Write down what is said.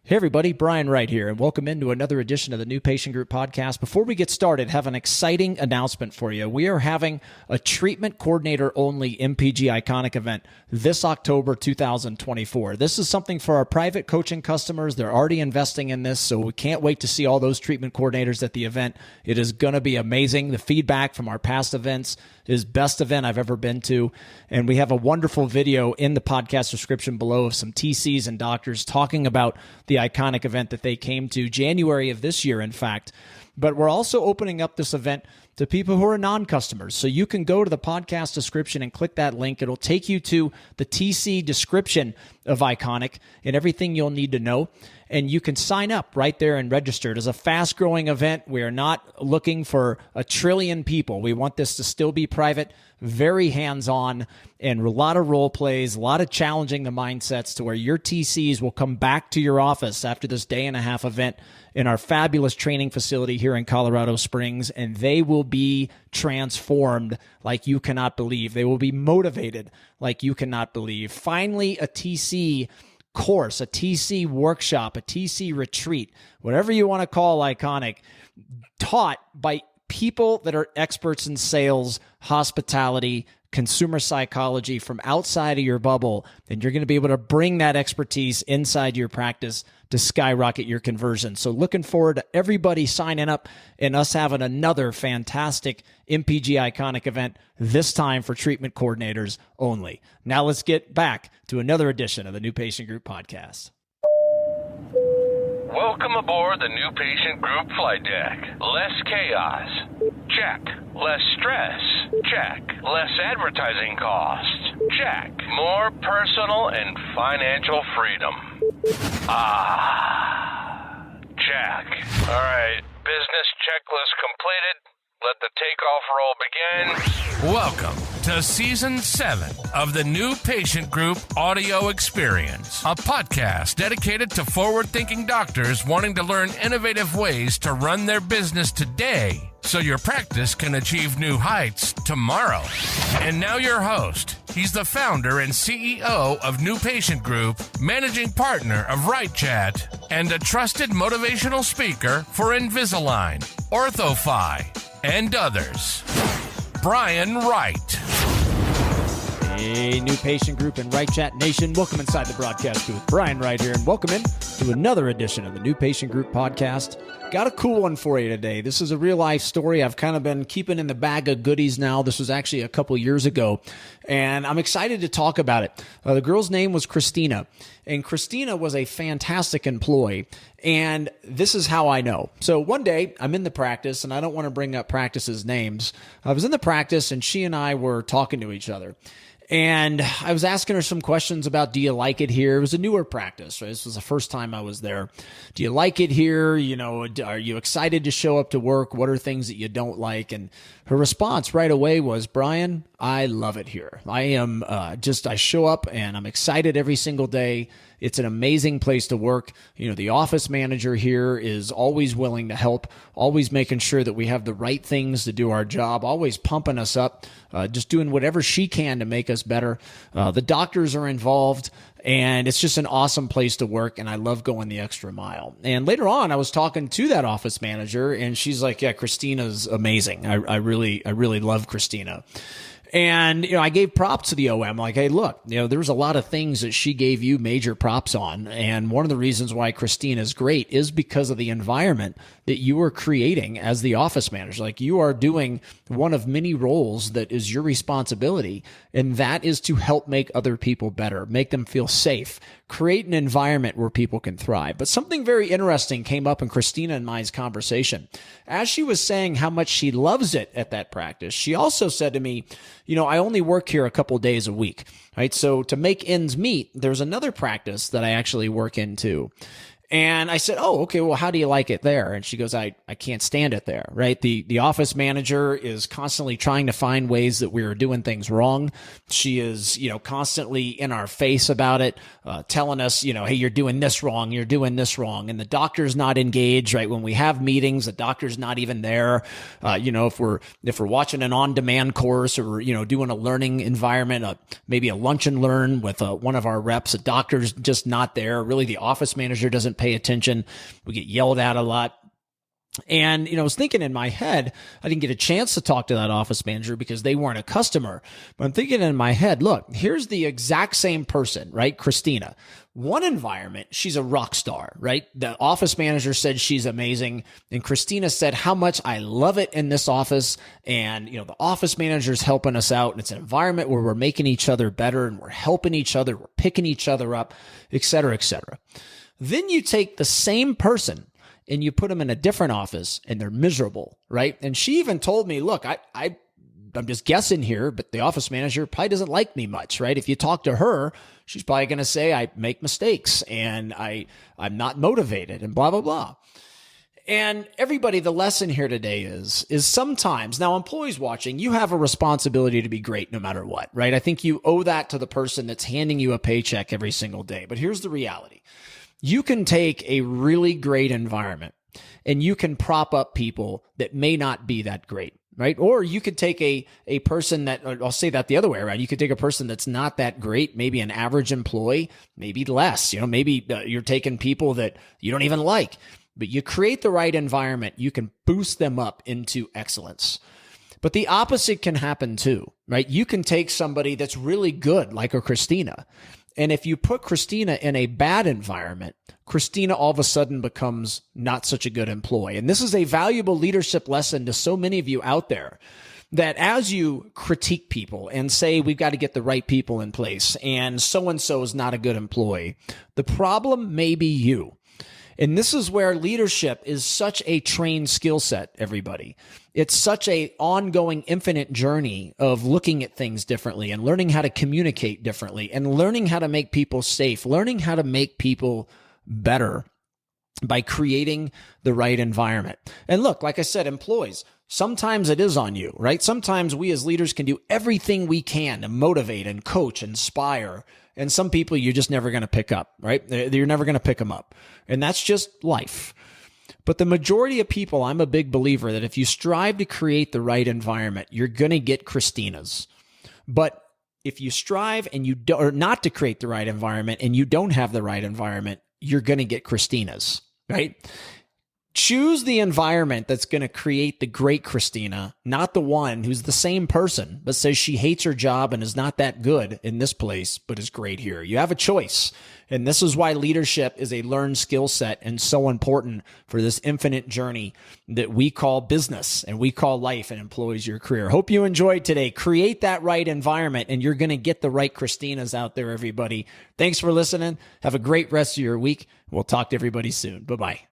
Hey everybody, Brian Wright here, and welcome into another edition of the New Patient Group podcast. Before we get started, have an exciting announcement for you. We are having a treatment coordinator only MPG Iconic event this October 2024. This is something for our private coaching customers. They're already investing in this, so we can't wait to see all those treatment coordinators at the event. It is going to be amazing. The feedback from our past events is best event I've ever been to. And we have a wonderful video in the podcast description below of some TCs and doctors talking about the iconic event that they came to January of this year, in fact. But we're also opening up this event to people who are non-customers. So you can go to the podcast description and click that link. It'll take you to the TC description of Iconic and everything you'll need to know. And you can sign up right there and register. It is a fast-growing event. We are not looking for 1 trillion people. We want this to still be private, very hands-on, and a lot of role plays, a lot of challenging the mindsets to where your TCs will come back to your office after this day-and-a-half event in our fabulous training facility here in Colorado Springs, and they will be transformed like you cannot believe. They will be motivated like you cannot believe. Finally, a TC course, a TC workshop, a TC retreat, whatever you want to call Iconic, taught by people that are experts in sales, hospitality, consumer psychology from outside of your bubble, and you're going to be able to bring that expertise inside your practice to skyrocket your conversion. So looking forward to everybody signing up and us having another fantastic MPG Iconic event, this time for treatment coordinators only. Now let's get back to another edition of the New Patient Group podcast. Welcome aboard the New Patient Group flight deck. Less chaos. Check. Less stress. Check. Less advertising costs. Check. More personal and financial freedom. Check. All right. Business checklist completed. Let the takeoff roll begin. Welcome to Season 7 of the New Patient Group Audio Experience, a podcast dedicated to forward-thinking doctors wanting to learn innovative ways to run their business today so your practice can achieve new heights tomorrow. And now your host. He's the founder and CEO of New Patient Group, managing partner of WrightChat, and a trusted motivational speaker for Invisalign, OrthoFi, and others. Brian Wright. Hey, New Patient Group and WrightChat Nation. Welcome inside the broadcast booth. Brian Wright here, and welcome in to another edition of the New Patient Group podcast. Got a cool one for you today. This is a real-life story I've kind of been keeping in the bag of goodies now. This was actually a couple years ago, and I'm excited to talk about it. The girl's name was Christina, and Christina was a fantastic employee, and this is how I know. So one day, I'm in the practice, and I don't want to bring up practices' names. I was in the practice, and she and I were talking to each other. And I was asking her some questions about, do you like it here? It was a newer practice, right? This was the first time I was there. Do you like it here? You know, are you excited to show up to work? What are things that you don't like? And her response right away was, Brian, I love it here. I am I show up and I'm excited every single day. It's an amazing place to work. You know, the office manager here is always willing to help, always making sure that we have the right things to do our job, always pumping us up, just doing whatever she can to make us better. The doctors are involved, and it's just an awesome place to work, and I love going the extra mile. And later on, I was talking to that office manager, and she's like, yeah, Christina's amazing. I really love Christina. And, you know, I gave props to the OM, like, hey, look, you know, there's a lot of things that she gave you major props on. And one of the reasons why Christina is great is because of the environment that you are creating as the office manager. Like, you are doing one of many roles that is your responsibility. And that is to help make other people better, make them feel safe, create an environment where people can thrive. But something very interesting came up in Christina and mine's conversation. As she was saying how much she loves it at that practice, she also said to me, you know, I only work here a couple days a week, right? So to make ends meet, there's another practice that I actually work in too. And I said, oh, okay, well, how do you like it there? And she goes, I can't stand it there, right? The office manager is constantly trying to find ways that we are doing things wrong. She is, constantly in our face about it, telling us, hey, you're doing this wrong, you're doing this wrong. And the doctor's not engaged, right? When we have meetings, the doctor's not even there. If we're watching an on-demand course or, doing a learning environment, maybe a lunch and learn with one of our reps, a doctor's just not there. Really, the office manager doesn't doesn't pay attention. We get yelled at a lot. And, I was thinking in my head, I didn't get a chance to talk to that office manager because they weren't a customer. But I'm thinking in my head, look, here's the exact same person, right? Christina. One environment, she's a rock star, right? The office manager said she's amazing. And Christina said how much I love it in this office. And, the office manager's helping us out. And it's an environment where we're making each other better and we're helping each other. We're picking each other up, et cetera, et cetera. Then you take the same person and you put them in a different office and they're miserable, right? And she even told me, look, I'm just guessing here, but the office manager probably doesn't like me much, right? If you talk to her, she's probably going to say I make mistakes and I'm not motivated and blah, blah, blah. And everybody, the lesson here today is sometimes, now employees watching, you have a responsibility to be great no matter what, right? I think you owe that to the person that's handing you a paycheck every single day. But here's the reality. You can take a really great environment and you can prop up people that may not be that great, right? Or you could take a person that, I'll say that the other way around. You could take a person that's not that great, maybe an average employee, maybe less, maybe you're taking people that you don't even like, but you create the right environment, you can boost them up into excellence. But the opposite can happen too, right? You can take somebody that's really good, like a Christina. And if you put Christina in a bad environment, Christina all of a sudden becomes not such a good employee. And this is a valuable leadership lesson to so many of you out there, that as you critique people and say, we've got to get the right people in place and so-and-so is not a good employee, the problem may be you. And this is where leadership is such a trained skill set, everybody. It's such a ongoing, infinite journey of looking at things differently and learning how to communicate differently and learning how to make people safe, learning how to make people better by creating the right environment. And look, like I said, employees, sometimes it is on you, right? Sometimes we as leaders can do everything we can to motivate and coach, inspire. And some people you're just never going to pick up, right? You're never going to pick them up. And that's just life. But the majority of people, I'm a big believer that if you strive to create the right environment, you're going to get Christinas. But if you strive and you do, or not to create the right environment and you don't have the right environment, you're going to get Christinas, right? Choose the environment that's going to create the great Christina, not the one who's the same person, but says she hates her job and is not that good in this place, but is great here. You have a choice. And this is why leadership is a learned skill set and so important for this infinite journey that we call business and we call life and employs your career. Hope you enjoyed today. Create that right environment and you're going to get the right Christinas out there, everybody. Thanks for listening. Have a great rest of your week. We'll talk to everybody soon. Bye-bye.